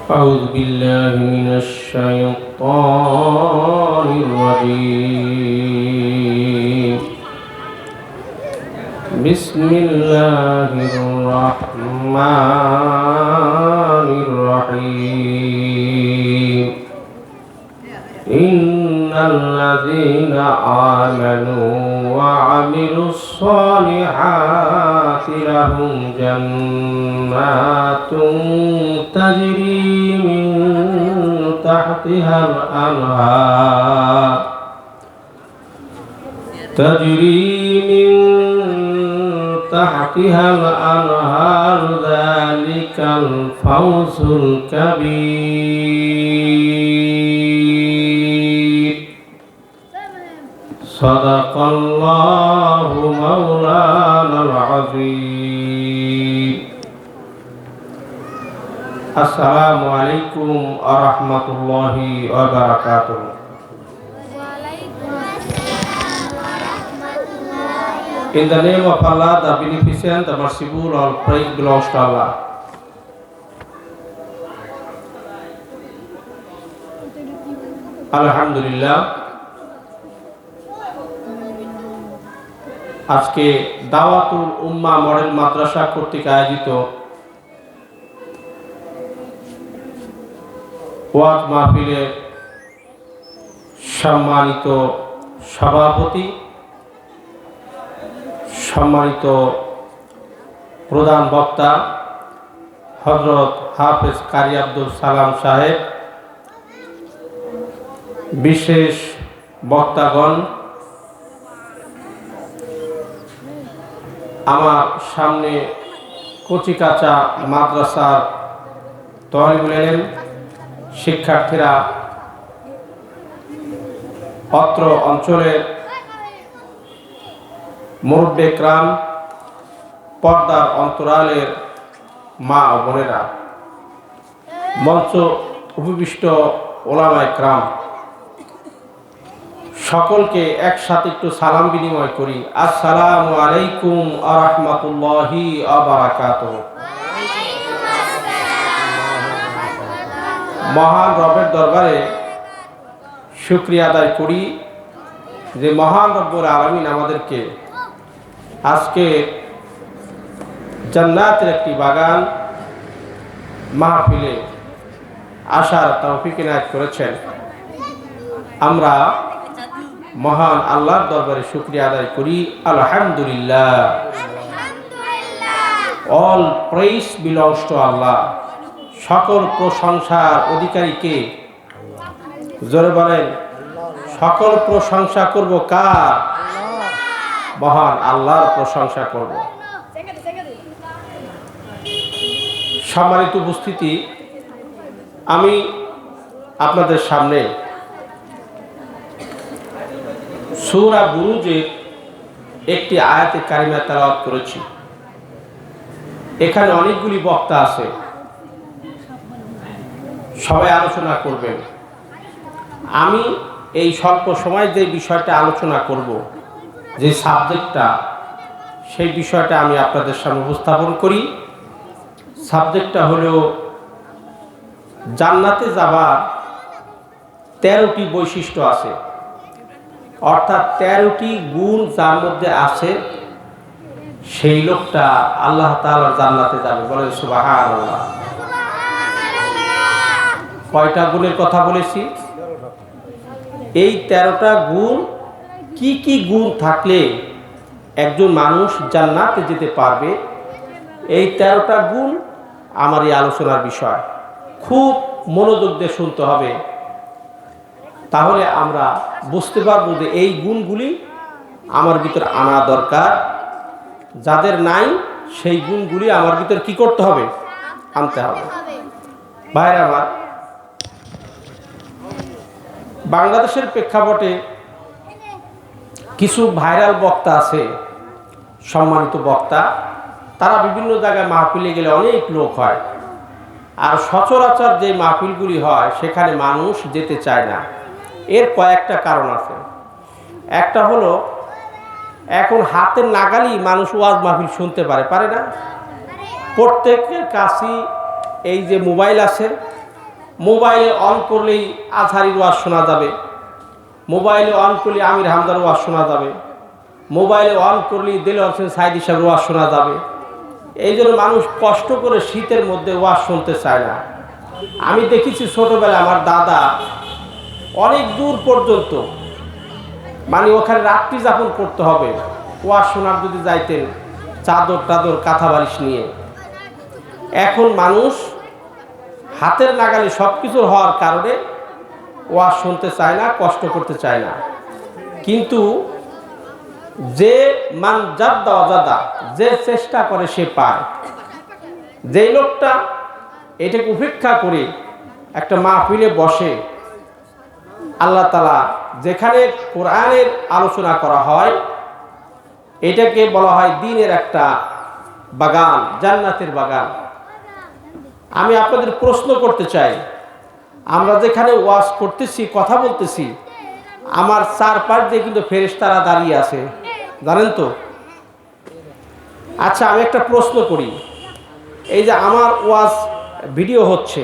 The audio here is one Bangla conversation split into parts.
أعوذ بالله من الشيطان الرجيم. بسم الله الرحمن الرحيم. إن الذين آمنوا وعملوا الصالحات لهم جنات تجري من تحتها الأنهار ذلك الفوز الكبير. صدق الله مولانا العظيم. السلام عليكم ورحمة الله وبركاته. In the name of Allah, the Beneficent, the Merciful, all praise belongs to Allah. Alhamdulillah. আজকে দাওয়াতুল উম্মাহ মডেল মাদ্রাসা কর্তৃক আয়োজিত ওয়াজ মাহফিলের সম্মানিত সভাপতি, সম্মানিত প্রধান বক্তা হযরত হাফেজ কারি আব্দুল সালাম সাহেব, বিশেষ বক্তাগণ, আমার সামনে কচিকাঁচা মাদ্রাসার তালিবুল ইলম শিক্ষার্থীরা, অত্র অঞ্চলের মুরব্বি একরাম, পর্দার অন্তরালের মা ও বোনেরা, মঞ্চ উপবিষ্ট ওলামা একরাম, সকলকে একসাথে একটু সালাম বিনিময় করি। আসসালামু আলাইকুম ওয়া রাহমাতুল্লাহি ওয়া বারাকাতুহু। মহান রবের দরবারে শুকরিয়া আদায় করি যে মহান রব্বুল আলামিন আমাদেরকে আজকে জান্নাতের একটি বাগান মাহফিলে আসার তৌফিক ইনায়াত করেছেন। আমরা মহান আল্লাহর দরবারে শুকরিয়া আদায় করি। আলহামদুলিল্লাহ। অল প্রেইজ বিলংস টু আল্লাহ। সকল প্রশংসার অধিকারী কে? জোরে বলেন, সকল প্রশংসা করব কার? মহান আল্লাহর প্রশংসা করব। সম্মানিত উপস্থিতি, আমি আপনাদের সামনে সূরা বুরুজের একটি আয়াতে কারিমা তেলাওয়াত করেছি। এখানে অনেকগুলি বক্তা আছে, সবাই আলোচনা করবেন। আমি এই স্বল্প সময় যে বিষয়টা আলোচনা করব, যে সাবজেক্টটা, সেই বিষয়টা আমি আপনাদের সামনে উপস্থাপন করি। সাবজেক্টটা হলো জান্নাতে যাবার 13টি বৈশিষ্ট্য আছে, অর্থাৎ 13টি গুণ যার মধ্যে আছে সেই লোকটা আল্লাহ তাআলার জান্নাতে যাবে। বলেন সুবহানাল্লাহ। কয়টা গুণের কথা বলেছি? এই 13টা গুণ। কি কি গুণ থাকলে একজন মানুষ জান্নাতে যেতে পারবে, এই 13টা গুণ আমার এই আলোচনার বিষয়। খুব মনোযোগ দিয়ে শুনতে হবে, তাহলে আমরা বুঝতে পারবো যে এই গুণগুলি আমার ভিতর আনা দরকার। যাদের নাই সেই গুণগুলি আমার ভিতর কি করতে হবে? আনতে হবে। ভাইরা আমার, বাংলাদেশের প্রেক্ষাপটে কিছু ভাইরাল বক্তা আছে, সম্মানিত বক্তা। তারা বিভিন্ন জায়গায় মাহফিলে গেলে অনেক লোক হয়, আর সচরাচর যে মাহফিলগুলি হয় সেখানে মানুষ যেতে চায় না। এর কয়েকটা কারণ আছে। একটা হলো এখন হাতের নাগালেই মানুষ ওয়াজ মাহফিল শুনতে পারে না। প্রত্যেকের কাছেই এই যে মোবাইল আছে, মোবাইলে অন করলেই আজহারির ওয়াজ শোনা যাবে, মোবাইলে অন করলে আমির হামদার ওয়াজ শোনা যাবে, মোবাইলে অন করলেই দেলোয়ার হোসেন সাইদি সাহেবের ওয়াজ শোনা যাবে। এই জন্য মানুষ কষ্ট করে শীতের মধ্যে ওয়াজ শুনতে চায় না। আমি দেখেছি ছোটবেলায় আমার দাদা অনেক দূর পর্যন্ত, মানে ওখানে রাত্রি যাপন করতে হবে ওয়াজ শোনার যদি যাইতেন, চাদর টাদর কাঁথা বালিশ নিয়ে। এখন মানুষ হাতের নাগালে সব কিছুর হওয়ার কারণে ওয়াজ শুনতে চায় না, কষ্ট করতে চায় না। কিন্তু যে মান জাদ্দা ওয়াজাদা, যে চেষ্টা করে সে পায়। যেই লোকটা এটাকে উপেক্ষা করে একটা মাহফিলে বসে, আল্লাহ তাআলা যেখানে কোরআনের আলোচনা করা হয় এটাকে বলা হয় দ্বীনের একটা বাগান, জান্নাতের বাগান। আমি আপনাদের প্রশ্ন করতে চাই, আমরা যেখানে ওয়াজ করতেছি, কথা বলতেছি, আমার চারপাশ দিয়ে কিন্তু ফেরেশতারা দাঁড়িয়ে আছে, জানেন তো? আচ্ছা, আমি একটা প্রশ্ন করি, এই যে আমার ওয়াজ ভিডিও হচ্ছে,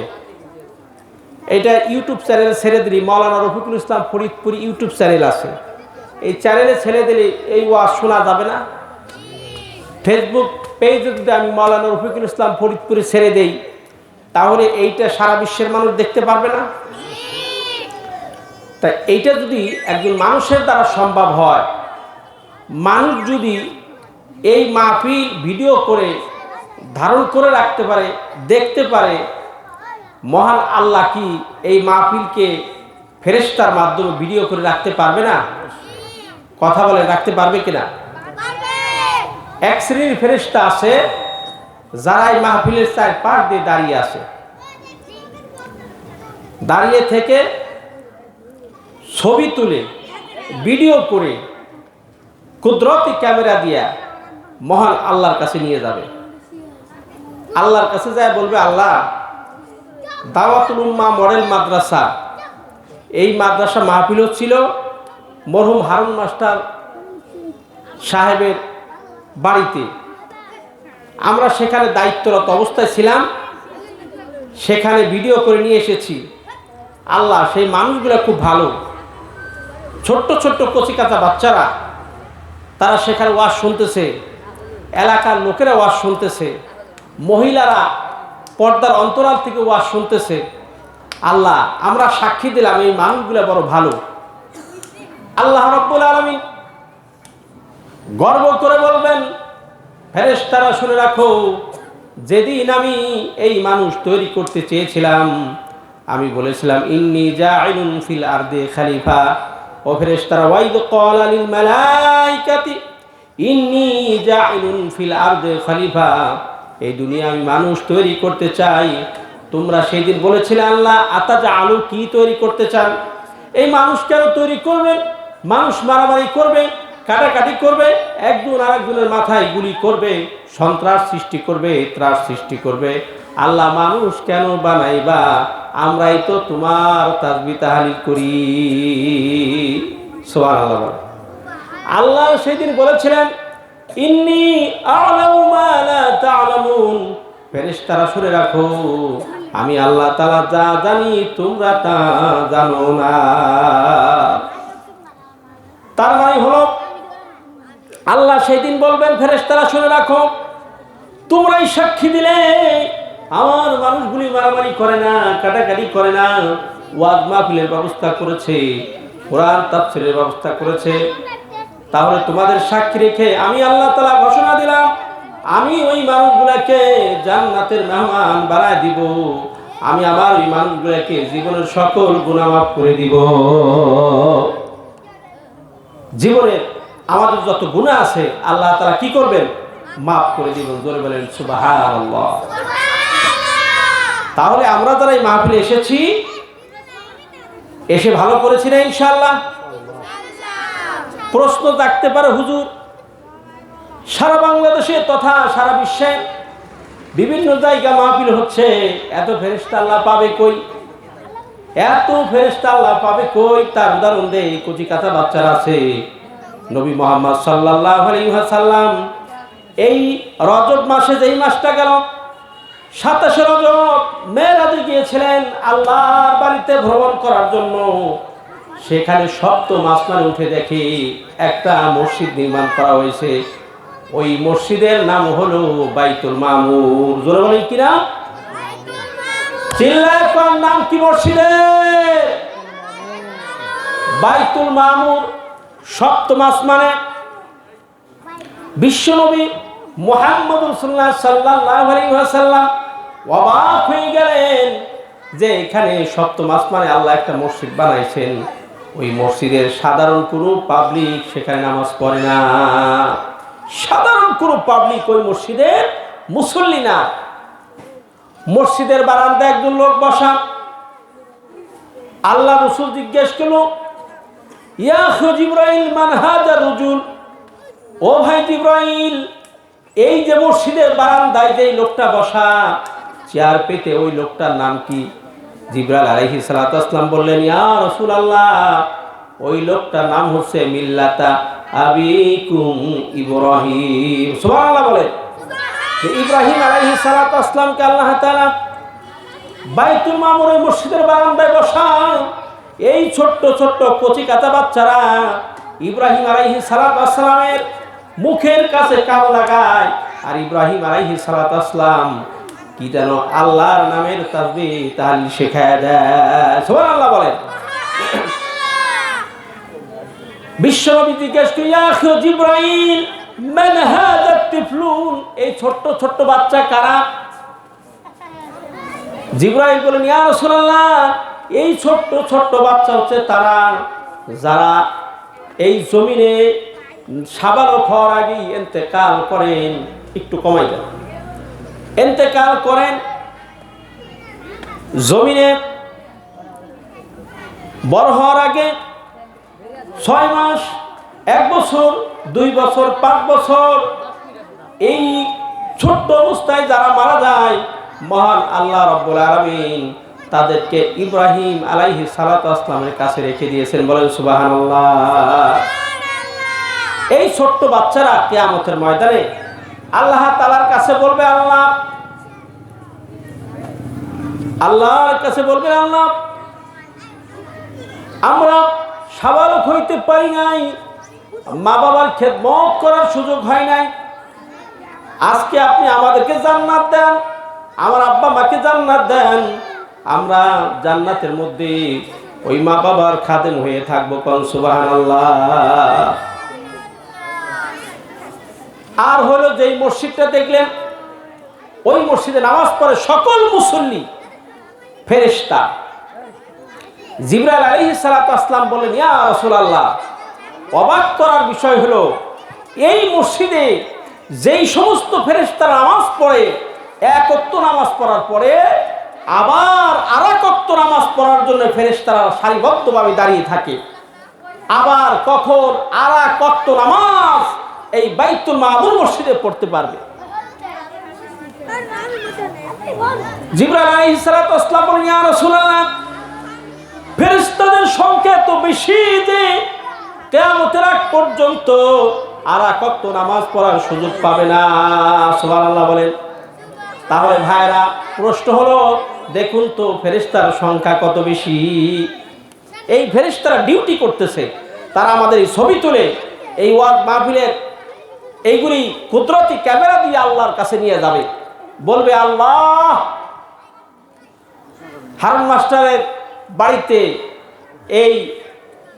এটা ইউটিউব চ্যানেল ছেড়ে দিলি, মাওলানা রফিকুল ইসলাম ফরিদপুরি ইউটিউব চ্যানেল আছে, এই চ্যানেলে ছেড়ে দিলে এই ওয়াজ শোনা যাবে না? ফেসবুক পেজে যদি আমি মাওলানা রফিকুল ইসলাম ফরিদপুরি ছেড়ে দেই, তাহলে এইটা সারা বিশ্বের মানুষ দেখতে পারবে না? তাই এইটা যদি একজন মানুষের দ্বারা সম্ভব হয়, মানুষ যদি এই মাহফিল ভিডিও করে ধারণ করে রাখতে পারে, দেখতে পারে, মহান আল্লাহ কি এই মাহফিলকে ফেরেশতার মাধ্যমে ভিডিও করে রাখতে পারবে না? কথা বলে রাখতে পারবে কিনা? এক শ্রেণীর ফেরেশতা আছে যারা এই মাহফিলের চারপাশ দিয়ে দাঁড়িয়ে আছে, দাঁড়িয়ে থেকে ছবি তুলে ভিডিও করে কুদরতি ক্যামেরা দিয়া মহান আল্লাহর কাছে নিয়ে যাবে। আল্লাহর কাছে যায় বলবে, আল্লাহ, দাওয়াতুল উম্মাহ মডেল মাদ্রাসা, এই মাদ্রাসা মাহফিল হচ্ছিল মরহুম হারুন মাস্টার সাহেবের বাড়িতে, আমরা সেখানে দায়িত্বরত অবস্থায় ছিলাম, সেখানে ভিডিও করে নিয়ে এসেছি। আল্লাহ, সেই মানুষগুলো খুব ভালো, ছোট্ট ছোট্ট কচিকাঁচা বাচ্চারা, তারা সেখানে ওয়াজ শুনতেছে, এলাকার লোকেরা ওয়াজ শুনতেছে, মহিলারা পর্দার অন্তরাল থেকে ওয়াজ শুনতেছে। আল্লাহ, আমরা সাক্ষী দিলাম এই মানুষগুলো বড় ভালো। আল্লাহ রাব্বুল আলামিন গর্ব করে বলবেন, ফেরেশতারা শুনে রাখো, যেদিন আমি এই মানুষ তৈরি করতে চেয়েছিলাম, আমি বলেছিলাম ইন্নী জাইলুন ফিল আরদি খলিফা। ও ফেরেশতারা, ওয়াইদ ক্বালা লিল মালাইকাতি ইন্নী জাইলুন ফিল আরদি খলিফা, এই দুনিয়া আমি মানুষ তৈরি করতে চাই। তোমরা সেই দিন বলেছিলে, আল্লাহ আতাজআলু, কি তৈরি করতে চান? এই মানুষ কেন তৈরি করবেন? মানুষ মারামারি করবে, কাটাকাটি করবে, একজন আরেকজনের মাথায় গুলি করবে, সন্ত্রাস সৃষ্টি করবে, ত্রাস সৃষ্টি করবে। আল্লাহ, মানুষ কেন বানাইবা? আমরাই তো তোমার তাসবিহ তাহলিল করি। সুবহানাল্লাহ। আল্লাহ সেদিন বলেছিলেন, ইন্নী আ'লামু মা লা তা'লামুন, ফেরেশতারা শুনে রাখো, আমি আল্লাহ তাআলা যা জানি তোমরা তা জানো না। তার মানে হলো আল্লাহ সেদিন বলবেন, ফেরেশতারা শুনে রাখো, তোমরাই সাক্ষী দিলে আমার মানুষগুলি মারামারি করে না, কাটাকাটি করে না, ওয়াজ মাহফিলের ব্যবস্থা করেছে, কোরআন তাফসীরের ব্যবস্থা করেছে। তাহলে তোমাদের সাক্ষী রেখে আমি আল্লাহ তাআলা ঘোষণা দিলাম, আমি ওই মানুষগুলোকে জান্নাতের মেহমান বানায় দিব। আমি আমার ওই মানুষগুলোকে জীবনের সকল গুনাহ মাফ করে দিব। জীবনের আমাদের যত গুনাহ আছে আল্লাহ তাআলা কি করবেন? মাফ করে দিবেন। জোরে বলেন সুবহানাল্লাহ। তাহলে আমরা যারা এই মাহফিলে এসেছি, এসে ভালো করেছি না ইনশাআল্লাহ? প্রশ্ন থাকতে পারে, হুজুর, সারা বাংলাদেশে তথা সারা বিশ্বে বিভিন্ন জায়গা মাহফিল হচ্ছে, এত ফেরেশতা আল্লাহ পাবে কই? এত ফেরেশতা আল্লাহ পাবে কই? তার উদাহরণ দেই, কচি কাঁচা বাচ্চারা আছে। নবী মুহাম্মদ সাল্লাল্লাহু আলাইহি ওয়াসাল্লাম এই রজব মাসে যেই মাসটা গেল, 27 রজব মেরাজে গিয়েছিলেন আল্লাহর বাড়িতে ভ্রমণ করার জন্য। সেখানে সপ্তম আসমানে উঠে দেখি একটা মসজিদ নির্মাণ করা হয়েছে। ওই মসজিদের নাম হলো বাইতুল মামুর। জোরে বলেন কি নাম? চিল্লায় কোন নাম কি মসজিদের? বাইতুল মামুর। সপ্তম আসমানে বিশ্বনবী মুহাম্মদ রাসূলুল্লাহ সাল্লাল্লাহু আলাইহি ওয়াসাল্লাম অবাক হয়ে গেলেন যে এখানে সপ্তম আসমানে আল্লাহ একটা মসজিদ বানাইছেন। ওই মসজিদের সাধারণ কোনো পাবলিক সেখানে নামাজ পড়ে না। সাধারণ কোনো পাবলিক ওই মসজিদের মুসল্লি না। মসজিদের বারান্দায় একজন লোক বসা। আল্লাহ রাসূল জিজ্ঞেস করলো, ইয়া জিবরাইল মান হাযা রাজুল, ও ভাই জিবরাইল, এই যে মসজিদের বারান্দায় যে লোকটা বসা চেয়ার পেতে, ওই লোকটার নাম কি? জিবরাইল আলাইহিস সালাতু ওয়াসসালাম বললেন, ইয়া রাসূলুল্লাহ, ওই লোকটার নাম হচ্ছে মিল্লাতা আবিকুম ইব্রাহিম। সুবহানাল্লাহ বলেন। ইব্রাহিম আলাইহিস সালাতু ওয়াসসালামকে আল্লাহ তাআলা বাইতুল মামুরের মসজিদের বারান্দায় বসা। এই ছোট্ট ছোট্ট কচি কাঁচা বাচ্চারা ইব্রাহিম আলাইহিস সালাতু ওয়াসসালামের মুখের কাছে কান লাগায়, আর ইব্রাহিম আলাইহিস সালাতু ওয়াসসালাম কি যেন আল্লাহর নামের তাসবিহ তাহলিল শেখায় দেয়। সুবহানাল্লাহ বলেন। বিশ্বনবী জিজ্ঞেস করেন, ইয়া জিবরাইল মান হাযা তিফলুন, এই ছোট্ট ছোট্ট বাচ্চা কারা? জিবরাইল বলেন, ইয়া রাসূলুল্লাহ, এই ছোট্ট ছোট্ট বাচ্চা হচ্ছে তারা যারা এই জমিনে সাবালক হওয়ার আগেই ইন্তেকাল করেন। একটু কমাই দেন। ইন্তেকাল করেন, জমিনে বড় হওয়ার আগে 6 মাস, 1 বছর, 2 বছর, 5 বছর, এই ছোট্ট অবস্থায় যারা মারা যায়, মহান আল্লাহ রাব্বুল আলামিন তাদেরকে ইব্রাহিম আলাইহিস সালাতু ওয়াসসালামের কাছে রেখে দিয়েছেন। বলেন সুবহানাল্লাহ। এই ছোট্ট বাচ্চারা কিয়ামতের ময়দানে আল্লাহ তাআলার কাছে বলবে, আল্লাহর কাছে বলবে, আল্লাহ, আমরা সাবালক হইতে পারি নাই, মা বাবার খেদমত করার সুযোগ হয় নাই, আজকে আপনি আমাদেরকে জান্নাত দেন, আমার আব্বা মাকে জান্নাত দেন, আমরা জান্নাতের মধ্যে ওই মা বাবার খাদেম হয়ে থাকবো। কোন সুবহানাল্লাহ। আর হলো যেই মসজিদটা দেখলেন, ওই মসজিদে নামাজ পড়ে সকল মুসল্লি ফেরেশতা। জিবরাইল আলাইহিস সালাতু ওয়াসসালাম বলেন, ইয়া রাসূলুল্লাহ, অবাক করার বিষয় হলো এই মসজিদে যেই সমস্ত ফেরেশতারা নামাজ পড়ে, এক ওয়াক্ত নামাজ পড়ার পরে আবার আরেক ওয়াক্ত নামাজ পড়ার জন্য ফেরেশতারা সারিবদ্ধভাবে দাঁড়িয়ে থাকে। আবার কখন আরেক ওয়াক্ত নামাজ এই বাইতুল মামুর মসজিদে পড়তে পারবে। জিবরাইল আলাইহিস সালাতু ওয়াসসালাম বলেন, ইয়া রাসূলুল্লাহ, ফেরেশতাদের সংখ্যা তো বেশি যে কিয়ামতের আগ পর্যন্ত আরেক ওয়াক্ত নামাজ পড়ার সুযোগ পাবে না। সুবহানাল্লাহ বলেন। তাহলে ভাইরা, প্রশ্ন হলো, দেখুন তো ফেরেশতার সংখ্যা কত বেশি। এই ফেরেশতারা ডিউটি করতেছে, তারা আমাদের এই ছবি তুলে এই ওয়াজ মাহফিলের এইগুলি কুদরতি ক্যামেরা দিয়ে আল্লাহর কাছে নিয়ে যাবে, বলবে, আল্লাহ, হারুন মাস্টারের বাড়িতে এই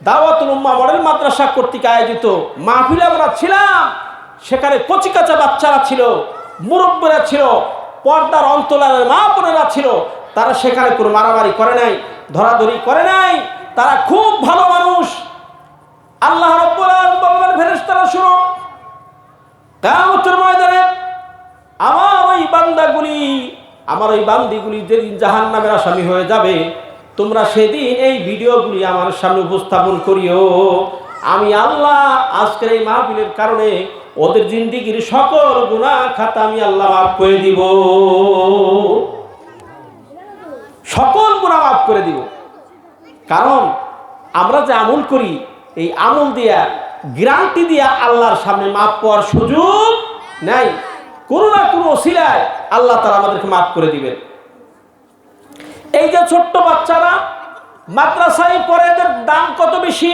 দাওয়াতুল উম্মাহ মডেল মাদ্রাসা কর্তৃক আয়োজিত মাহফিলে আমরা ছিলাম, সেখানে কচি কাঁচা বাচ্চারা ছিল, মুরব্বীরা ছিল, পর্দার অন্তরালের মা বোনেরা ছিল, তারা সেখানে কোনো মারামারি করে নাই, ধরাধরি করে নাই, তারা খুব ভালো মানুষ। আল্লাহ রাব্বুল আলামিন বলবেন, ফেরেশতারা শুনো, কিয়ামতের ময়দানে আমার ওই বান্দাগুলি, আমার ওই বান্দিগুলি যেদিন জাহান্নামের আসামি হয়ে যাবে, তোমরা সেদিন এই ভিডিওগুলি আমার সামনে উপস্থাপন করিও। আমি আল্লাহ আজকের এই মাহফিলের কারণে ওদের জিন্দেগীর সকল গুনাহ খাতা আমি আল্লাহ মাফ করে দিব, সকল গুনাহ মাফ করে দিব। কারণ আমরা যে আমল করি, এই আমল দিয়া গ্যারান্টি দিয়া আল্লাহর সামনে মাফ পাওয়ার সুযোগ নাই। কোনো না কোনো ওসিলায় আল্লাহ তাআলা আমাদেরকে মাফ করে দিবেন। এই যে ছোট্ট বাচ্চারা মাদ্রাসায় পড়ে, এদের দাম কত বেশি।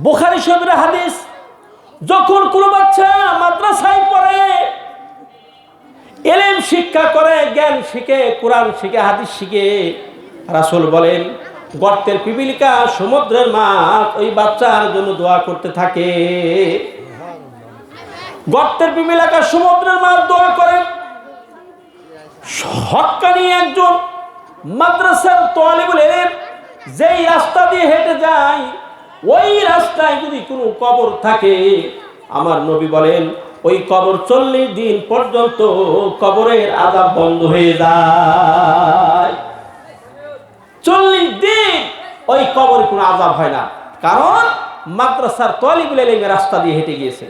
বুখারী শরীফের হাদিস, যখন কোনো বাচ্চা মাদ্রাসায় পড়ে, ইলম শিক্ষা করে, জ্ঞান শিখে, কোরআন শিখে, হাদিস শিখে, রাসূল বলেন গর্তের পিপিলিকা সমুদ্রের মাছ ওই বাচ্চার জন্য দোয়া করতে থাকে। গর্তের পিপিলিকা সমুদ্রের মাছ দোয়া করে। হক্কানি একজন মাদ্রাসার তালিবুল ইলম যেই রাস্তা দিয়ে হেঁটে যায়, ওই রাস্তায় যদি কোনো কবর থাকে, আমার নবী বলেন ওই কবর 40 দিন পর্যন্ত কবরের আযাব বন্ধ হয়ে যায়। 40 দিন ওই কবরে কোনো আযাব হয় না, কারণ মাদ্রাসার তালিবুল ইলমের রাস্তা দিয়ে হেঁটে গিয়েছে।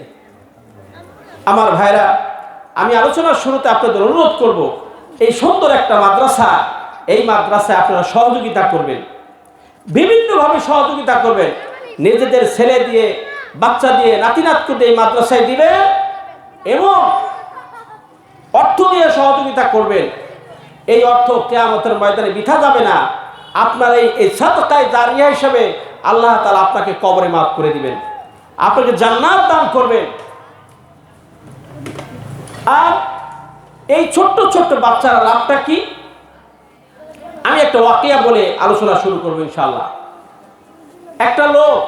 আমার ভাইরা, আমি আলোচনার শুরুতে আপনাদের অনুরোধ করব, এই সুন্দর একটা মাদ্রাসা, এই মাদ্রাসায় আপনারা সহযোগিতা করবেন, বিভিন্নভাবে সহযোগিতা করবেন। নিজেদের ছেলে দিয়ে, বাচ্চা দিয়ে, নাতি নাতকে দিয়ে এই মাদ্রাসায় দিবেন এবং অর্থ দিয়ে সহযোগিতা করবেন। এই অর্থ কিয়ামতের ময়দানে বৃথা যাবে না। আপনার এই সাদকায়ে জারিয়া হিসেবে আল্লাহ তাআলা আপনাকে কবরে মাফ করে দিবেন, আপনাকে জান্নাত দান করবেন। আর এই ছোট্ট ছোট্ট বাচ্চারা লাভটা কি, আমি একটা ওয়াকিয়া বলে আলোচনা শুরু করবো ইনশাআল্লাহ। একটা লোক,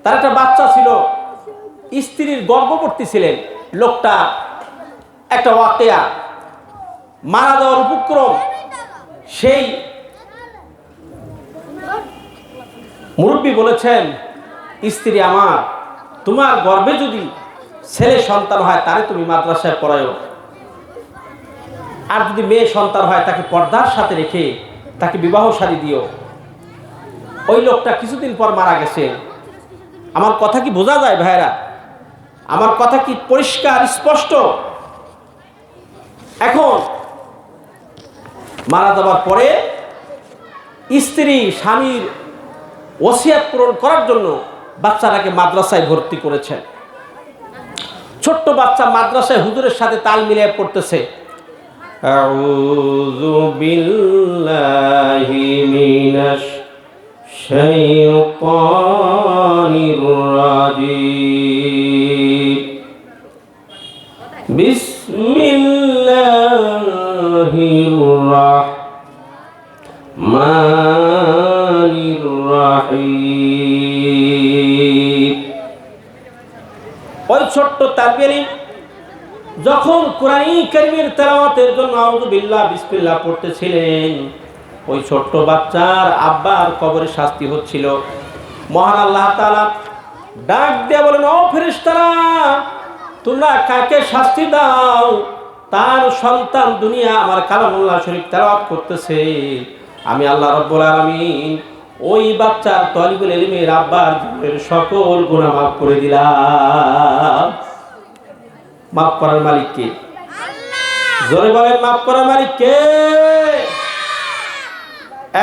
তার একটা বাচ্চা ছিল, স্ত্রীর গর্ভবতী ছিলেন। লোকটা একটা ওয়াকিয়া, মারা যাওয়ার উপক্রম। সেই মুরব্বী বলেছেন, স্ত্রী আমার, তোমার গর্ভে যদি ছেলে সন্তান হয় তারে তুমি মাদ্রাসায় পড়ায়ো, আর যদি মেয়ে সন্তান হয় তাকে পর্দার সাথে রেখে তাকে বিবাহ শাদী দিও। ওই লোকটা কিছুদিন পর মারা গেছে। আমার কথা কি বোঝা যায় ভাইরা? আমার কথা কি পরিষ্কার স্পষ্ট? এখন মারা যাবার পরে স্ত্রী স্বামীর ওসিয়ত পূরণ করার জন্য বাচ্চাটাকে মাদ্রাসায় ভর্তি করেছেন। ছোট্ট বাচ্চা মাদ্রাসায় হুজুরের সাথে তাল মিলিয়ে পড়তেছে, আউযু বিল্লাহি মিনাশ শাইতানির রাজিম, বিসমিল্লাহির রাহমানির রাহিম। ওই ছোট্ট তালবে ইলম যখন কোরআন কারীমের তেলাওয়াতের জন্য আউযু বিল্লাহ বিসমিল্লাহ পড়তেছিলেন, ওই ছোট্ট বাচ্চার আব্বার কবরে শাস্তি হচ্ছিল। মহান আল্লাহ তাআলা ডাক দিয়ে বলেন, ও ফেরেশতারা, তোমরা কাকে শাস্তি দাও? তার সন্তান দুনিয়া আমার কালামুল্লাহ শরীফ তেলাওয়াত করতেছে, আমি আল্লাহ রাব্বুল আলামিন ওই বাচ্চার তালিবুল ইলমের আব্বার জীবনের সকল গুনাহ মাফ করে দিলাম। মাফ করার মালিক কে? জোরে বলেন, মাফ করার মালিক কে?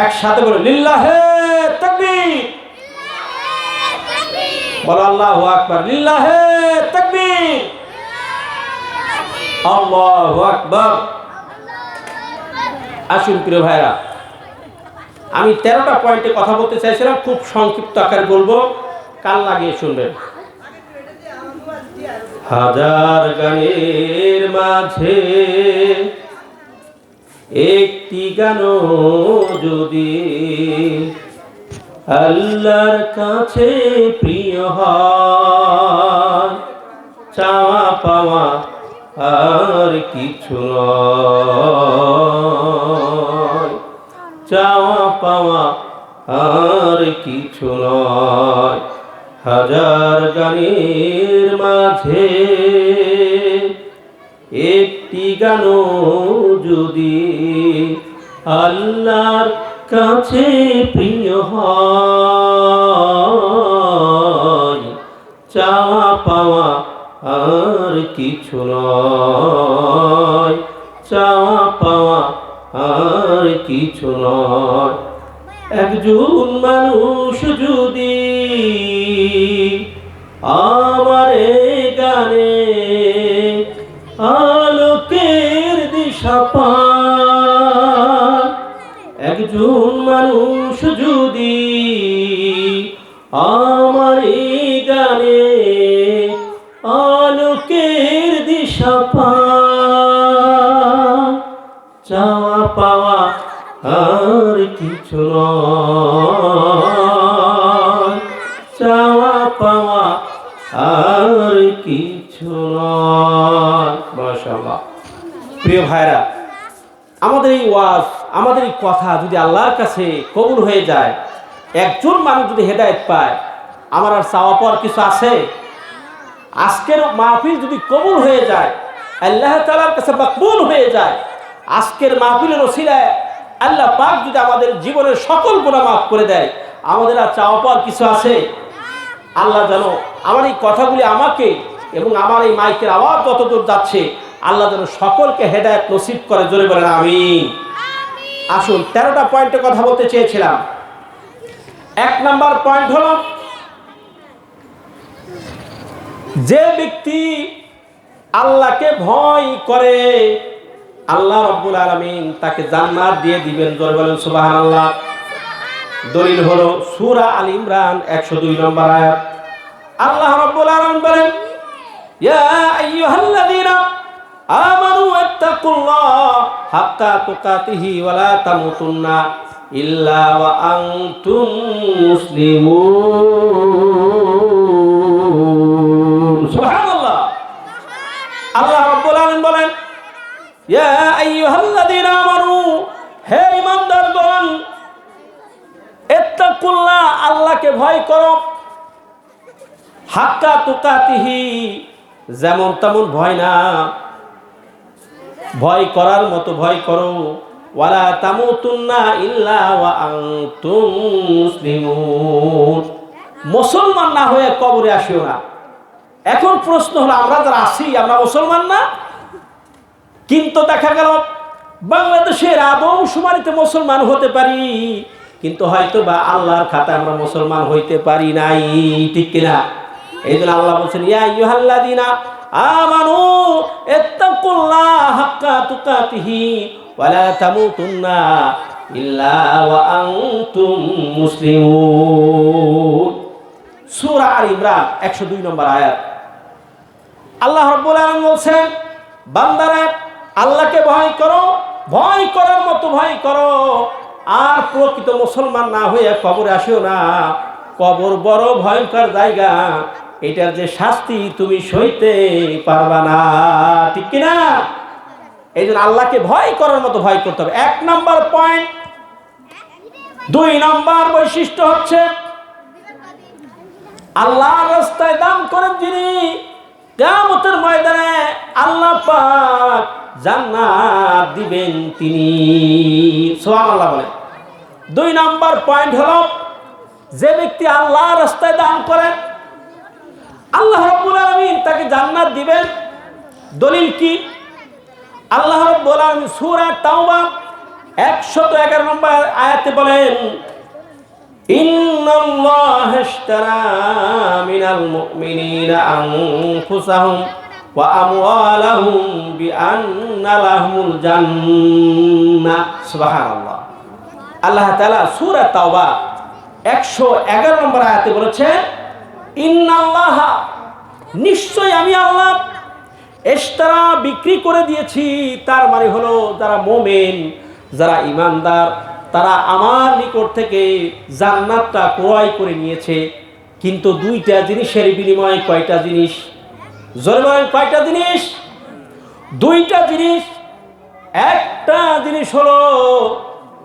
একসাথে বলো, লিল্লাহে তাকবীর। বলো আল্লাহু আকবার, লিল্লাহে তাকবীর, আল্লাহু আকবার। আসুন প্রিয় ভাইরা, আমি 13টা পয়েন্টে কথা বলতে চাইছিলাম, খুব সংক্ষিপ্ত আকারে বলবো, কান লাগিয়ে শুনবেন। হাজার গানের মাঝে একটি গানও যদি আল্লাহর কাছে প্রিয় হয়, চাওয়া পাওয়া আর কিছু নয়, চাওয়া পাওয়া আর কিছু নয়। হাজার গানের মাঝে একটি গানও যদি আল্লাহর কাছে প্রিয় হয়, চাওয়া পাওয়া আর কিছু নয়, চাওয়া পাওয়া আর কিছু নয়। একজন মানুষ যদি আমার গানে আলোকে একজন মানুষ যদি আমার এই গানে আলোকের দিশা পায়, চাওয়া পাওয়া আর কিছু নয়, চাওয়া পাওয়া আর কিছু নয়। মাশাআল্লাহ। প্রিয় ভাইরা, আমাদের এই ওয়াজ, আমাদের এই কথা যদি আল্লাহর কাছে কবুল হয়ে যায়, একজন মানুষ যদি হেদায়েত পায়, আমার আর চাওয়া পাওয়ার কিছু আছে? আজকের মাহফিল যদি কবুল হয়ে যায়, আল্লাহ তাআলার কাছে মকবুল হয়ে যায়, আজকের মাহফিলের ওসিলায় আল্লাহ পাক যদি আমাদের জীবনের সকল গুনাহ মাফ করে দেয়, আমাদের আর চাওয়া পাওয়ার কিছু আছে? আল্লাহ যেন আমার এই কথাগুলি আমাকে এবং আমার এই মাইকের আওয়াজ যতদূর যাচ্ছে, আল্লাহ যেন সকলকে হেদায়েত নসিব করে। জোরে বলেন আমিন। আসুন, 13টা পয়েন্টে কথা বলতে চেয়েছিলাম। 1 নাম্বার পয়েন্ট হলো, যে ব্যক্তি আল্লাহকে ভয় করে, আল্লাহ রাব্বুল আলামিন তাকে জান্নাত দিয়ে দিবেন। জোরে বলেন সুবহানাল্লাহ। দলিল হলো সূরা আল ইমরান 102 নম্বর আয়াত। আল্লাহ রাব্বুল আলামিন বলেন, ইয়া আইয়ুহাল্লাযীনা আমানু ইত্তাকুল্লাহ হাক্কা তুকাতিহি ওয়া লা তামুতুন্না ইল্লা ওয়া আনতুম মুসলিমুন। সুবহানাল্লাহ। আল্লাহ রাব্বুল আলামিন বলেন, ইয়া আইয়ুহাল্লাযীনা আমানু, হে ঈমানদারগণ, ইত্তাকুল্লাহ, আল্লাহকে ভয় করো, হাক্কা তুকাতিহি, যেমন তেমন ভয় না, ভয় করার মতো ভয় করো, ওয়ালা তামুতুন্না ইল্লা ওয়া আনতুম মুসলিমুন, মুসলমান না হয়ে কবরে আসিও না। এখন প্রশ্ন হলো, আমরা যারা আছি, আমরা মুসলমান না? কিন্তু দেখা গেল বাংলাদেশের আদমশুমারিতে মুসলমান হতে পারি, কিন্তু হয়তো বা আল্লাহর খাতায় আমরা মুসলমান হইতে পারি নাই। ঠিক কিনা? এই জন্য আল্লাহ বলছেন, ইয়া আইয়ুহাল্লাযীনা আমানু ইত্তাকুল্লাহ হাক্কা তুকাতিহি ওয়া লা তামুতুন্না ইল্লা ওয়া আনতুম মুসলিমুন। সূরা আল ইমরান 102 নম্বর আয়াত। আল্লাহ রাব্বুল আলামিন বলছেন, বান্দারা আল্লাহকে ভয় করো, ভয় করার মতো ভয় করো, আর প্রকৃত মুসলমান না হয়ে কবরে আসিও না। কবর বড় ভয়ঙ্কর জায়গা, এটার যে শাস্তি তুমি সইতে পারবা না। ঠিক কিনা? এই জন্য আল্লাহকে ভয় করার মতো ভয় করতে হবে। 1 নাম্বার পয়েন্ট। 2 নাম্বার বৈশিষ্ট্য হচ্ছে, আল্লাহর রাস্তায় দান করেন যিনি, কিয়ামতের ময়দানে আল্লাহ পাক জান্নাত দিবেন তিনি। সুবহানাল্লাহ বলে। 2 নাম্বার পয়েন্ট হলো, যে ব্যক্তি আল্লাহর রাস্তায় দান করে, আল্লাহ রাব্বুল আলামিন তাকে জান্নাত দিবেন। দলিল কি? আল্লাহ রাব্বুল আলামিন সূরা তাওবা 111 নম্বর আয়াতে বলেন, ইন্নাল্লাহা ইশতারা মিনাল মুমিনিনা আনফুসাহুম ওয়া আমওয়ালাহুম বিআন্না লাহুমুল জান্নাহ। সুবহানাল্লাহ। আল্লাহ তাআলা সূরা তাওবা 111 নম্বর আয়াতে বলেছেন, ইন্নাল্লাহা, নিশ্চয় আমি আল্লাহ, ইশতারা, বিক্রি করে দিয়েছি। তার মানে হলো, যারা মুমিন, যারা ঈমানদার, তারা আমার নিকট থেকে জান্নাতটা ক্রয় করে নিয়েছে। কিন্তু 2টা জিনিসের বিনিময়ে কয়টা জিনিস? জোরে বলেন, কয়টা জিনিস? 2টা জিনিস। একটা জিনিস হলো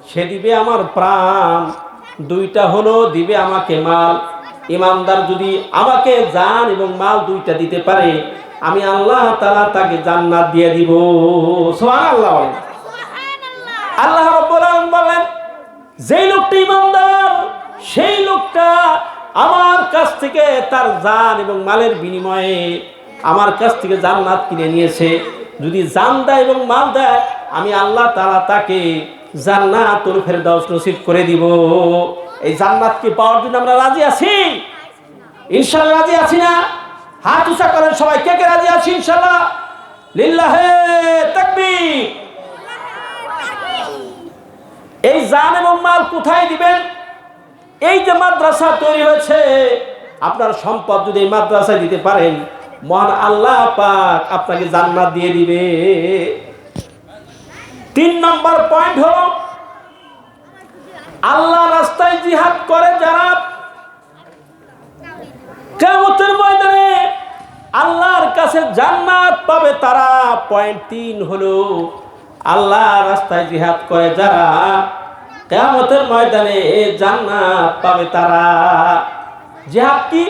সে দিবে আমার প্রাণ, 2টা হলো দিবে আমাকে মাল। ঈমানদার যদি আমাকে জান এবং মাল 2টা দিতে পারে, আমি আল্লাহ তাআলা তাকে জান্নাত দিয়ে দিব। সুবহানাল্লাহ। আল্লাহ রাব্বুল আলামিন বলেন, যেই লোকটা ঈমানদার, সেই লোকটা আমার কাছ থেকে তার জান এবং মালের বিনিময়ে আমার কাছ থেকে জান্নাত কিনে নিয়েছে। যদি জান দেয় এবং মাল দেয়, আমি আল্লাহ তাআলা তাকে জান্নাতুল ফেরদাউস নসিব করে দিব। এই জান্নাতকে পাওয়ার জন্য আমরা রাজি আছি? ইনশাআল্লাহ রাজি আছি না? হাত উঁচা করেন সবাই, কে কে রাজি আছি ইনশাআল্লাহ? লিল্লাহে তাকবীর। এই জান এবং মাল কোথায় দিবেন? এই যে মাদ্রাসা তৈরি হয়েছে, আপনার সম্পদ যদি এই মাদ্রাসায় দিতে পারেন, মহান আল্লাহ পাক আপনাকে জান্নাত দিয়ে দিবে। 3 নম্বর পয়েন্ট হলো, আল্লাহ রাস্তায় জিহাদ করে যারা, কিয়ামতের ময়দানে আল্লাহর কাছে জান্নাত পাবে তারা। পয়েন্ট 3 হলো, আল্লাহ রাস্তায় জিহাদ করে যারা কিয়ামতের ময়দানে জান্নাত পাবে তারা। জিহাদ কি?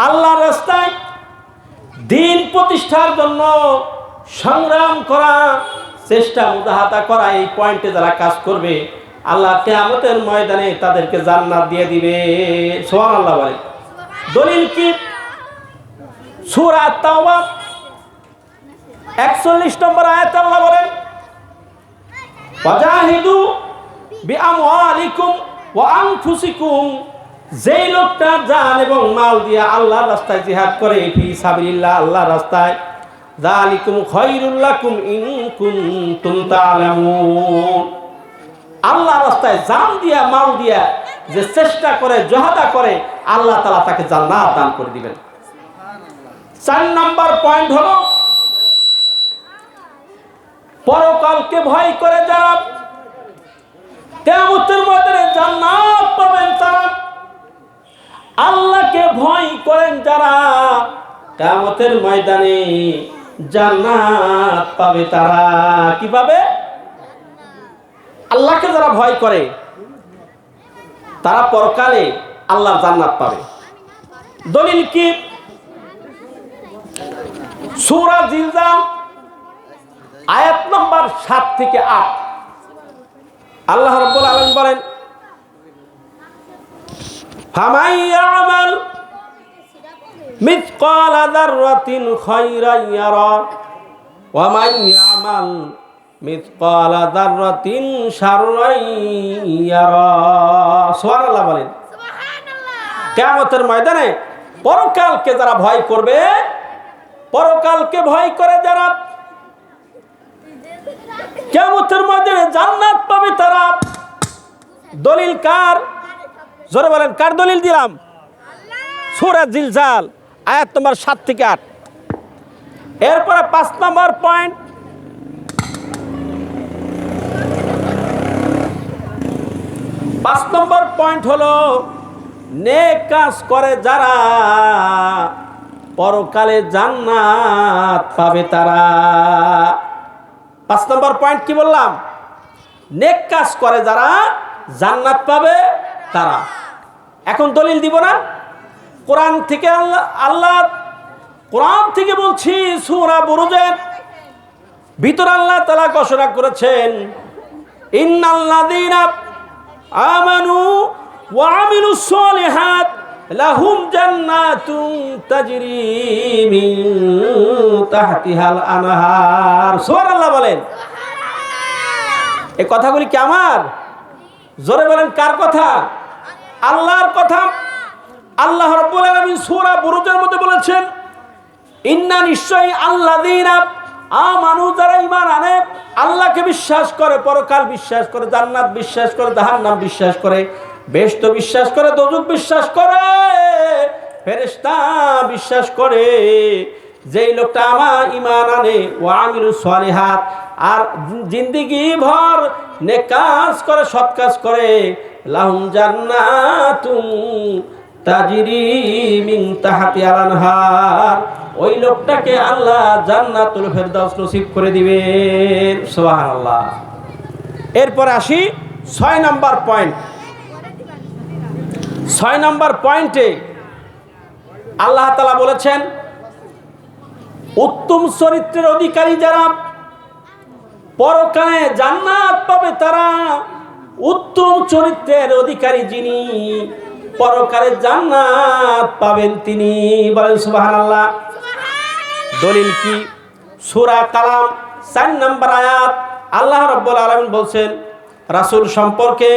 আল্লাহর রাস্তায় দ্বীন প্রতিষ্ঠার জন্য সংগ্রাম করা, চেষ্টা মুজাহাদা করা। এই পয়েন্টে যারা কাজ করবে, আল্লাহ কিয়ামতের ময়দানে তাদেরকে জান্নাত দিয়ে দিবে। সুবহানাল্লাহ বলে। দলিল কি? সূরা তাওবা 41 নম্বর আয়াতে আল্লাহ বলেন, ওয়াজাহিদু বিআমওয়ালিকুম ওয়া আনফুসিকুম। যেই লোকটা জান এবং মাল দিয়ে আল্লাহর রাস্তায় জিহাদ করে, ফি সাবিলিল্লাহ, আল্লাহর রাস্তায়, যালিকুম খায়রুল লাকুম ইন কুনতুম তা'লামুন। আল্লাহর রাস্তায় জান দিয়া মাল দিয়া যে চেষ্টা করে, জহাদা করে, আল্লাহ তাআলা তাকে জান্নাত দান করে দিবেন। 4 নম্বর পয়েন্ট হলো, পরকালকে ভয় করে যারা কিয়ামতের ময়দানে জান্নাত পাবেন তারা। আল্লাহকে ভয় করেন যারা, কিয়ামতের ময়দানে জান্নাত পাবে তারা। কি পাবে? আল্লাহকে যারা ভয় করে তারা পরকালে আল্লাহর জান্নাত পাবে। দলিল কি? সূরা জিলজাল আয়াত নম্বর 7 থেকে 8 আল্লাহ রাব্বুল আলামিন বলেন, ফামান ইয়ামাল মিসকালা যাররাতিন খায়রান ইয়ারা ওয়া মান ইয়ামাল মিসকালা যাররাতিন শাররান ইয়ারা। সুবহানাল্লাহ বলেন। কিয়ামতের ময়দানে পরকালকে যারা ভয় করবে, পরকালকে ভয় করে যারা, কিয়ামতের ময়দানে জান্নাত পাবে তারা। দলিল কার? জোরে বলেন, কার দলিল দিলাম? সূরা জিলজাল আয়াত নম্বর 7 থেকে 8। এরপরে 5 নম্বর পয়েন্ট, 5 নম্বর পয়েন্ট হলো, নেক কাজ করে যারা পরকালে জান্নাত পাবে তারা। 5 নম্বর পয়েন্ট কি বললাম? নেক কাজ করে যারা জান্নাত পাবে তারা। এখন দলিল দিব না? কোরআন থেকে আল্লাহ কোরআন থেকে বলছি, সূরা বুরুজের ভিতর আল্লাহ তাআলা ঘোষণা করেছেন, ইন্নাল্লাযীনা আমানু ওয়া আমিলুস সলিহাত লাহুম জান্নাতুন তাজরি মিন তাহতিহাল আনহার। সুবহানাল্লাহ বলেন। এই কথাগুলি কি আমার? জোরে বলেন, কার কথা? আল্লাহর কথা। আল্লাহ রাব্বুল আলামিন সূরা বুরুজের মধ্যে বলেছেন, ইন্না নিশ্চয়ই আল্লাযীনা আমানু, যারা ঈমান আনে, আল্লাহকে বিশ্বাস করে, পরকাল বিশ্বাস করে, জান্নাত বিশ্বাস করে, জাহান্নাম বিশ্বাস করে, বেহেশত বিশ্বাস করে, দোজখ বিশ্বাস করে, ফেরেশতা বিশ্বাস করে, যেই লোকটা আমার ঈমান আনে, ওয়া আমিলুস সলিহাত, আর জিন্দেগি ভর নেক কাজ করে, সৎ কাজ করে, লাহুম জান্নাতুন তাজরি মিন তাহতিহাল আনহার, ওই লোকটাকে আল্লাহ জান্নাতুল ফেরদাউস নসিব করে দিবেন। সুবহানাল্লাহ। এরপর আসি 6 নম্বর পয়েন্ট। 6 নম্বর পয়েন্টে আল্লাহ তাআলা বলেছেন, উত্তম চরিত্রের অধিকারী যারা পরকালে জান্নাত পাবে তারা। উত্তম চরিত্রের অধিকারী যিনি, পরকালে জান্নাত পাবেন তিনি। বলেন সুবহানাল্লাহ। দলিল কি? সূরা কালাম 4 নম্বর আয়াত আল্লাহ রাব্বুল আলামিন বলছেন রাসূল সম্পর্কে,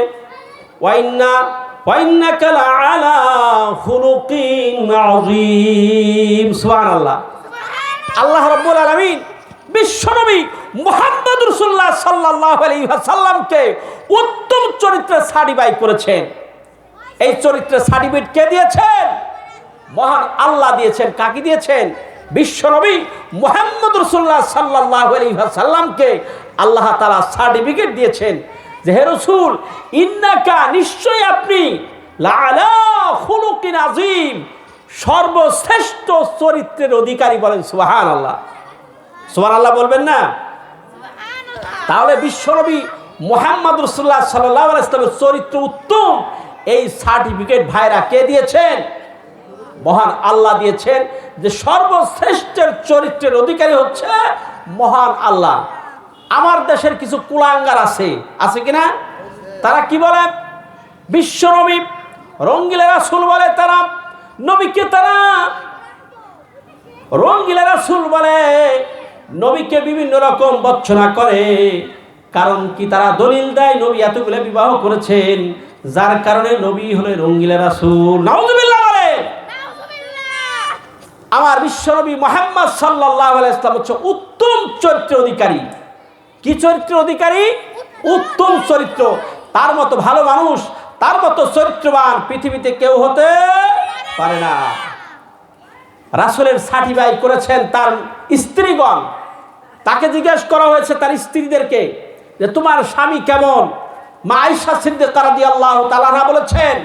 ওয়া ইন্নাকা লাআলা খুলুকিন আযীম। সুবহানাল্লাহ। আল্লাহ রাব্বুল আলামিন বিশ্বনবী মুহাম্মদ রাসূলুল্লাহ সাল্লাল্লাহু আলাইহি ওয়াসাল্লামকে উত্তম চরিত্রে সার্টিফাই করেছেন। এই চরিত্রের সার্টিফিকেট কে দিয়েছেন? মহান আল্লাহ দিয়েছেন। কাকে দিয়েছেন? বিশ্বনবী মুহাম্মদ রাসূলুল্লাহ সাল্লাল্লাহু আলাইহি ওয়াসাল্লামকে আল্লাহ তাআলা সার্টিফিকেট দিয়েছেন যে হে রাসূল, ইন্নাকা, নিশ্চয়ই আপনি, লাআলা খুলুকিন আযীম, সর্বশ্রেষ্ঠ চরিত্রের অধিকারী। বলেন সুবহানাল্লাহ। সুবহানাল্লাহ বলবেন না? তাহলে বিশ্বনবী মুহাম্মদ রাসূলুল্লাহ সাল্লাল্লাহু আলাইহি ওয়াসাল্লামের চরিত্র উত্তম, এই সার্টিফিকেট ভাইরা কে দিয়েছেন? মহান আল্লাহ দিয়েছেন যে সর্বশ্রেষ্ঠের চরিত্রের অধিকারী হচ্ছে মহান আল্লাহ। আমার দেশের কিছু কুলাঙ্গার আছে কিনা? তারা কি বলে? বিশ্বনবী রঙ্গিলা রাসূল বলে, তারা নবীকে তারা রঙ্গিলা রাসূল বলে, নবীকে বিভিন্ন রকম বর্ণনা করে। কারণ কি? তারা দলিল দেয় নবী এতগুলো বিবাহ করেছেন, যার কারণে নবী হলেন রঙ্গিলা রাসূল। নাউযুবিল্লাহ বলে। আমার বিশ্বনবী মুহাম্মদ সাল্লাল্লাহু আলাইহি ওয়াসাল্লাম হচ্ছে উত্তম চরিত্রের অধিকারী। কি চরিত্রের অধিকারী? উত্তম চরিত্র। তার মতো ভালো মানুষ, তার মতো চরিত্রবান পৃথিবীতে কেউ হতে পারে না। রাসূলের সার্টিফাই করেছেন তার স্ত্রীগণ। তাকে জিজ্ঞেস করা হয়েছে তার স্ত্রীদেরকে যে তোমার স্বামী কেমন? মা আয়েশা সিদ্দিকা রাদিয়াল্লাহু তাআলা আনহা বলেছেন,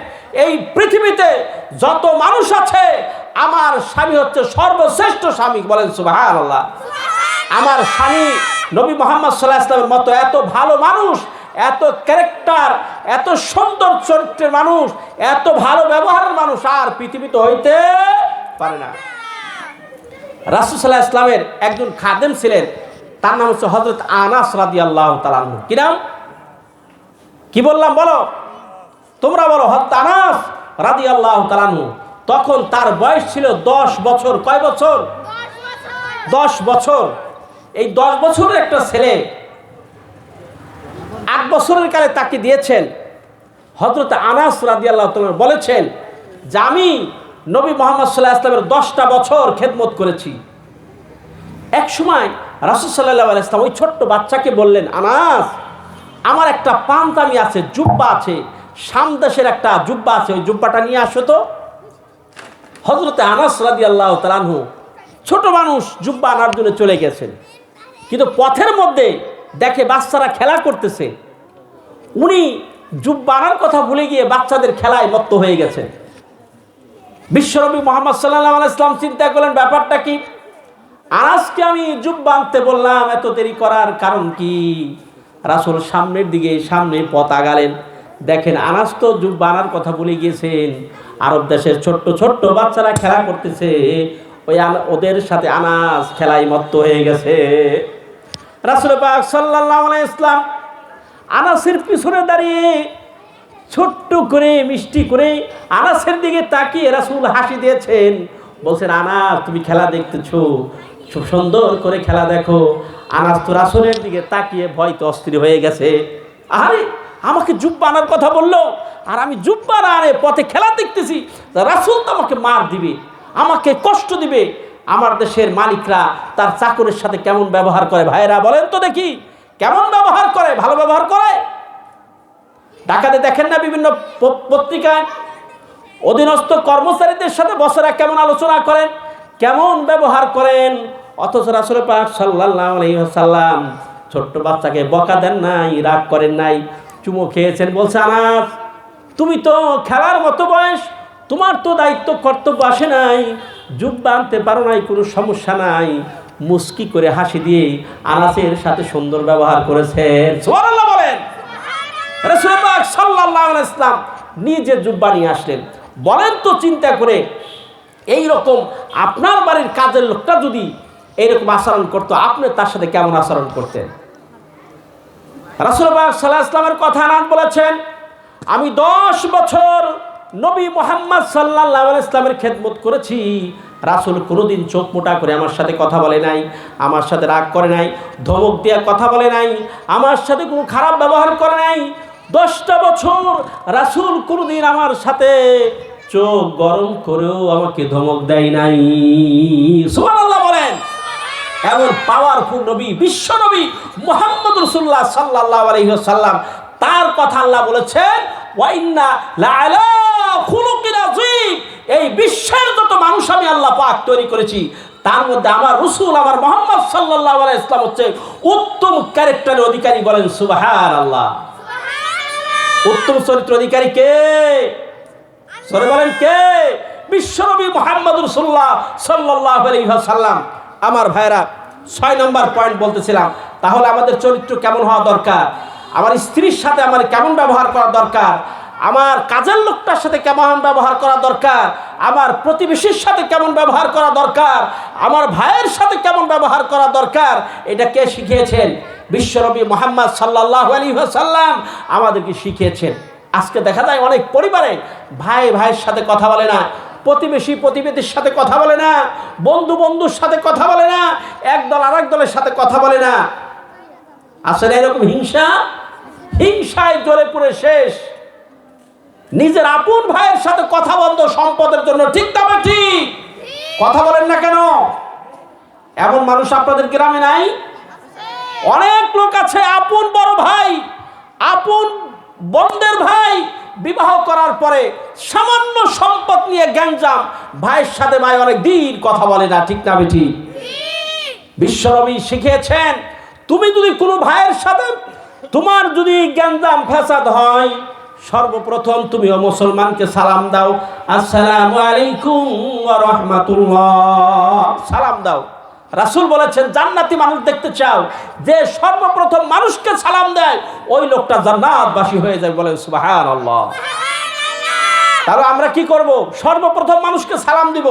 এই পৃথিবীতে যত মানুষ আছে আমার স্বামী হচ্ছে সর্বশ্রেষ্ঠ স্বামী। বলেন সুবহানাল্লাহ। আমার স্বামী নবী মুহাম্মদ সাল্লাল্লাহু আলাইহি ওয়াসাল্লামের মতো এত ভালো মানুষ, এত ক্যারেক্টার, এত সুন্দর চরিত্রের মানুষ, এত ভালো ব্যবহারের মানুষ আর পৃথিবীতে হইতে পারে না। রাসূল সাল্লাল্লাহু আলাইহি ওয়াসাল্লামের একজন খাদেম ছিলেন, তার নাম হচ্ছে হযরত আনাস রাদিয়াল্লাহু তাআলা আনহু। কি নাম? কি বললাম বলো? তোমরা বলো। হযরত আনাস রাদিয়াল্লাহু তাআলা আনহু। তখন তার বয়স ছিল 10 বছর। কয় বছর? 10 বছর। এই 10 বছরের একটা ছেলে 8 বছরের কালে তাকে দিয়েছেন। হযরত আনাস রাদিয়াল্লাহু তাআলা বলেছেন যে আমি নবী মুহাম্মদ সাল্লাল্লাহু আলাইহি ওয়াসাল্লামের 10টা বছর খেদমত করেছি। এক সময় রাসূল সাল্লাল্লাহু আলাইহি ওয়াসাল্লাম ওই ছোট্ট বাচ্চাকে বললেন, আনাস, আমার একটা পাঞ্জাবি আছে, জুব্বা আছে, শাম দেশের একটা জুব্বা আছে, ওই জুব্বাটা নিয়ে আসো তো। হযরত আনাস রাদিয়াল্লাহু তাআলা আনহু, ছোট মানুষ, জুব্বা আনার জন্য চলে গেছেন। কিন্তু পথের মধ্যে দেখে বাচ্চারা খেলা করতেছে। উনি জুব্বা আনার কথা ভুলে গিয়ে বাচ্চাদের খেলায় মত্ত হয়ে গেছেন। বিশ্বনবী মুহাম্মদ সাল্লাল্লাহু আলাইহি ওয়াসাল্লাম চিন্তা করলেন ব্যাপারটা কি? আনাসকে আমি জুব্বা আনতে বললাম, এত দেরি করার কারণ কি? রাসূল সামনে পথ আগালেন। দেখেন আনাস তো জুব্বা আনার কথা ভুলে গিয়েছেন। আরব দেশের ছোট্ট ছোট্ট বাচ্চারা খেলা করতেছে, ওদের সাথে আনাস খেলায় মত্ত হয়ে গেছে। রাসূল পাক সাল্লাল্লাহু আলাইহি ওয়াসাল্লাম আনাসের পিছনে দাঁড়িয়ে ছোট্ট করে মিষ্টি করে আনাসের দিকে তাকিয়ে রাসূল হাসি দিয়েছেন। বলছেন, আনাস তুমি খেলা দেখতেছো, খুব সুন্দর করে খেলা দেখো। আনাস তো রাসূলের দিকে তাকিয়ে ভয়তে অস্থির হয়ে গেছে। আরে আমাকে জুব্বা আনার কথা বললো, আর আমি জুব্বা না আনে পথে খেলা দেখতেছি, রাসূল তো আমাকে মার দিবে, আমাকে কষ্ট দিবে। আমার দেশের মালিকরা তার চাকরের সাথে কেমন ব্যবহার করে ভাইরা বলেন তো দেখি, কেমন ব্যবহার করে? ভালো ব্যবহার করে? ঢাকাতে দেখেন না বিভিন্ন পত্রিকায় অধীনস্থ কর্মচারীদের সাথে বসেরা কেমন আলোচনা করেন, কেমন ব্যবহার করেন। অথচ রাসূল পাক সাল্লাল্লাহু আলাইহি ওয়াসাল্লাম ছোট্ট বাচ্চাকে বকা দেন নাই, রাগ করেন নাই, চুমো খেয়েছেন। বলছে, আনাস তুমি তো খেলার মতো বয়স, তোমার তো দায়িত্ব কর্তব্য আসে নাই, জুব্বা আনতে পারো নাই, কোনো সমস্যা নাই। মুস্কি করে হাসি দিয়ে আনাসের সাথে সুন্দর ব্যবহার করেছেন। সুবহানাল্লাহ বলেন। রাসূল পাক সাল্লাল্লাহু আলাইহি ওয়াসাল্লাম নিজে জুব্বা নিয়ে আসলেন। বলেন তো চিন্তা করে, এই রকম আপনার বাড়ির কাজের লোকটা যদি এইরকম আচরণ করতো, আপনি তার সাথে কেমন আচরণ করতেন? রাসূল পাক সাল্লাল্লাহু আলাইহি ওয়াসাল্লামের কথা আনাস বলেছেন, আমি 10 বছর নবী মুহাম্মদ সাল্লাল্লাহু আলাইহি ওয়াসাল্লামের খেদমত করেছি। রাসূল কোনোদিন চোখ মোটা করে আমার সাথে কথা বলে নাই, আমার সাথে রাগ করে নাই, ধমক দিয়ে কথা বলে নাই, আমার সাথে কোনো খারাপ ব্যবহার করে নাই। 10টা বছর রাসূল কোনোদিন আমার সাথে চোখ গরম করেও আমাকে ধমক দেয় নাই। সুবহানাল্লাহ বলেন। এমন পাওয়ারফুল নবী, বিশ্ব নবী মুহাম্মদ রাসূলুল্লাহ সাল্লাল্লাহু আলাইহি ওয়াসাল্লাম, তার কথা আল্লাহ বলেছেন ওয়া ইন্না লাআলা খুলুকিন আযীম। এই বিশ্বের যত মানুষ আমি আল্লাহ পাক তৈরি করেছি, তার মধ্যে আমার রাসূল, আমার মুহাম্মদ সাল্লাল্লাহু আলাইহি ওয়াসাল্লাম হচ্ছে উত্তম ক্যারেক্টারের অধিকারী। বলেন সুবহানাল্লাহ। উত্তম চরিত্র অধিকারী কে? সরে বলেন কে? বিশ্বনবী মুহাম্মদ রাসূলুল্লাহ সাল্লাল্লাহু আলাইহি ওয়াসাল্লাম। আমার ভাইরা, 6 নম্বর পয়েন্ট বলতেছিলাম, তাহলে আমাদের চরিত্র কেমন হওয়া দরকার, আমার স্ত্রীর সাথে আমার কেমন ব্যবহার করা দরকার, আমার কাজের লোকটার সাথে কেমন ব্যবহার করা দরকার, আমার প্রতিবেশীর সাথে কেমন ব্যবহার করা দরকার, আমার ভাইয়ের সাথে কেমন ব্যবহার করা দরকার, এটা কে শিখিয়েছেন? বিশ্বনবী মুহাম্মদ সাল্লাল্লাহু আলাইহি ওয়াসাল্লাম আমাদেরকে শিখিয়েছেন। আজকে দেখা যায় অনেক পরিবারে ভাই ভাইয়ের সাথে কথা বলে না, প্রতিবেশী প্রতিবেশীর সাথে কথা বলে না, বন্ধু বন্ধুর সাথে কথা বলে না, একদল আরেক দলের সাথে কথা বলে না। আসলে এরকম হিংসায় জ্বলে পুড়ে শেষ। নিজের আপন ভাইয়ের সাথে কথা বন্ধ সম্পদের জন্য, ঠিক না ঠিক? কথা বলেন না কেন? এমন মানুষ আপনাদের গ্রামে নাই? অনেক লোক আছে, আপন বড় ভাই, আপন বোনদের ভাই বিবাহ করার পরে সামান্য সম্পদ নিয়ে গ্যাঞ্জাম, ভাইয়ের সাথে ভাই অনেক দিন কথা বলে না, ঠিক না বেঠি? বিশ্বনবী শিখিয়েছেন, তুমি যদি কোনো ভাইয়ের সাথে তোমার যদি গ্যাঞ্জাম ফ্যাসাদ হয়, সর্বপ্রথম তুমিও মুসলমানকে সালাম দাও, আসসালামু আলাইকুম ওয়া রাহমাতুল্লাহ, সালাম দাও। রাসূল বলেছেন, জান্নাতি মানুষ দেখতে চাও, যে সর্বপ্রথম মানুষকে সালাম দেয় ওই লোকটা জান্নাতবাসী হয়ে যায়। বলেন সুবহানাল্লাহ। তাহলে আমরা কি করব? সর্বপ্রথম মানুষকে সালাম দিব।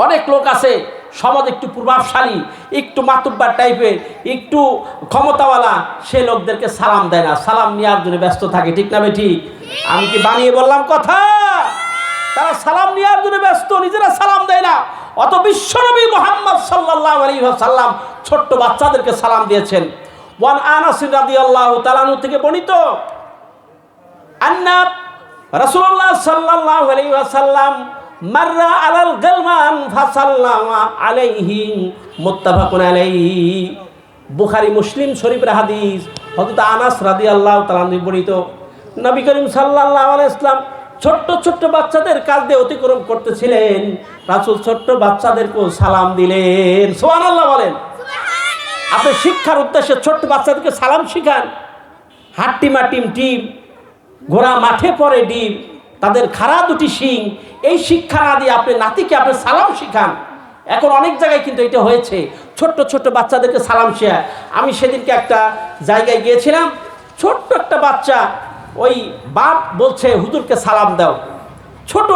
অনেক লোক আছে সমাজ একটু প্রভাবশালী, একটু মাতুব্বার টাইপের, একটু ক্ষমতাওয়ালা, সে লোকদেরকে সালাম দেয় না, সালাম নেওয়ার জন্য ব্যস্ত থাকে, ঠিক না বেঠি? আমি কি বানিয়ে বললাম কথা? তারা সালাম নেওয়ার জন্য ব্যস্ত, নিজেরা সালাম দেয় না। অত বিশ্বনবী মুহাম্মদ সাল্লাল্লাহু আলাইহি ওয়াসাল্লাম ছোট্ট বাচ্চাদেরকে সালাম দিয়েছেন। ওয়ান আনাস রাদিয়াল্লাহু তাআলা আনহু থেকে বর্ণিত, আন্না রাসূলুল্লাহ সাল্লাল্লাহু আলাইহি ওয়াসাল্লাম মাররা আলাল গালমান ফাসাল্লামা আলাইহি, মুত্তাফাকুন আলাইহি। বুখারী মুসলিম শরীফের হাদিস। হযরত আনাস রাদিয়াল্লাহু তাআলা আনহু বর্ণিত, নবী করিম সাল্লাল্লাহু আলাইহি ওয়াসাল্লাম ছোট্ট ছোট্ট বাচ্চাদের কাছ দিয়ে অতিক্রম করতেছিলেন, রাসূল ছোট্ট বাচ্চাদেরকে সালাম দিলেন। সুবহানাল্লাহ বলেন। আপনি শিক্ষার উদ্দেশ্যে ছোট্ট বাচ্চাদেরকে সালাম শিখান। হাট্টিমা টিম টিম, ঘোড়া মাঠে পড়ে ডিম, তাদের খাড়া দুটি শিং, এই শিক্ষা না দিয়ে আপনি নাতিকে আপনি সালাম শিখান। এখন অনেক জায়গায় কিন্তু এটা হয়েছে, ছোট্ট ছোট্ট বাচ্চাদেরকে সালাম শেখায়। আমি সেদিনকে একটা জায়গায় গিয়েছিলাম, ছোট্ট একটা বাচ্চা, ওই বাপ বলছে হুজুরকে সালাম দাও। ছোট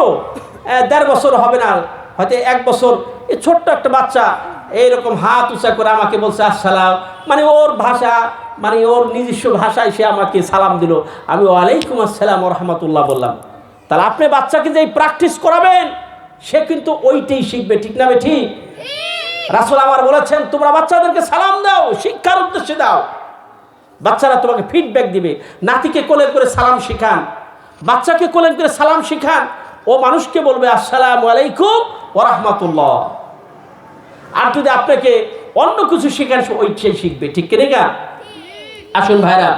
1.5 বছর হবে না, হয়তো 1 বছর, এই ছোট্ট একটা বাচ্চা এইরকম হাত উঁচা করে আমাকে বলছে আসসালাম, মানে ওর ভাষা, মানে ওর নিজস্ব ভাষায় সে আমাকে সালাম দিল। আমি ওয়ালাইকুম আসসালাম ওয়া রাহমাতুল্লাহ বললাম। তাহলে আপনি বাচ্চাকে যেই প্র্যাকটিস করাবেন সে কিন্তু ওইটাই শিখবে, ঠিক না ঠিক? রাসূল আমার বলেছেন, তোমরা বাচ্চাদেরকে সালাম দাও, শিক্ষার উদ্দেশ্যে দাও, বাচ্চারা তোমাকে ফিডব্যাক দিবে। নাতিকে কোলে করে সালাম শিখান, বাচ্চাকে কোলে করে সালাম শিখান, ও মানুষকে বলবে আসসালামু আলাইকুম ওয়া রাহমাতুল্লাহ। আর যদি আপনাকে অন্য কিছু শিখান ওইটাই শিখবে, ঠিক কিনা? আসুন ভাইরা,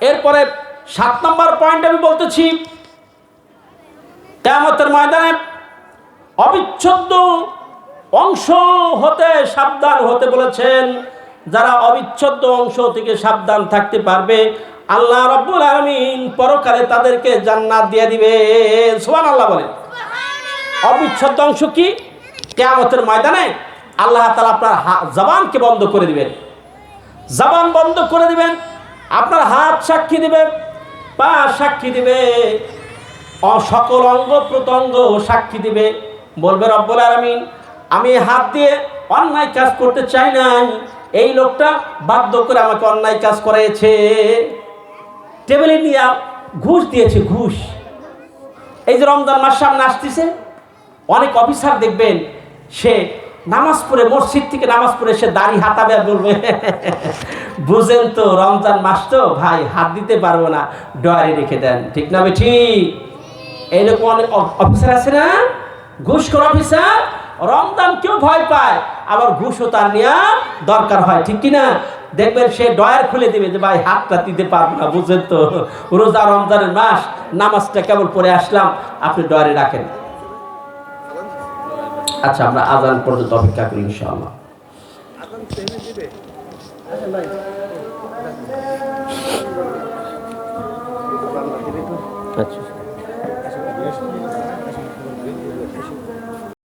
এরপরে 7 নম্বর পয়েন্ট আমি বলতেছি, কিয়ামতের ময়দানে অবিচ্ছেদ্য অংশ হতে সাবধান হতে বলেছেন। যারা অবিচ্ছেদ্য অংশ থেকে সাবধান থাকতে পারবে, আল্লাহ রাব্বুল আলামিন পরকালে তাদেরকে জান্নাত দিয়ে দিবে। সুবহানাল্লাহ বলেন। অবিচ্ছেদ্য অংশ কি? কিয়ামতের ময়দানে আল্লাহ তাআলা আপনার জবানকে বন্ধ করে দিবেন, জবান বন্ধ করে দিবেন, আপনার হাত সাক্ষী দিবে, পা সাক্ষী দিবে, সকল অঙ্গ প্রত্যঙ্গ সাক্ষী দিবে। বলবে রব্বুল আলামিন, আমি হাত দিয়ে অন্যায় কাজ করতে চাই নাই, এই লোকটা বাধ্য করে আমাকে অন্যায় কাজ করেছে, টেবিলে নিয়ে ঘুষ দিয়েছে, ঘুষ। এই যে রমজান মাস সামনে আসতেছে, অনেক অফিসার দেখবেন সে নামাজ পড়ে, মসজিদ থেকে নামাজ পড়ে সে দাড়ি হাতাবে আর বলবে বুঝেন তো রমজান মাস তো ভাই, হাত দিতে পারবো না, ডয়ারে রেখে দেন, ঠিক না ঠিক? এইরকম অনেক অফিসার আছে না, ঘুষখোর অফিসার। রমজান কেউ ভয় পায়, আবার ঘুষও তার নেওয়া দরকার হয়, ঠিক কিনা? দেখবেন সে ডয়ার খুলে দিবে যে ভাই হাতটা দিতে পারবো না, বুঝেন তো, রোজা রমজানের মাস, নামাজটা কেবল পড়ে আসলাম, আপনি ডয়ারে রাখেন। আচ্ছা, আমরা আজান পর্যন্ত অপেক্ষা করি ইনশাআল্লাহ। আচ্ছা।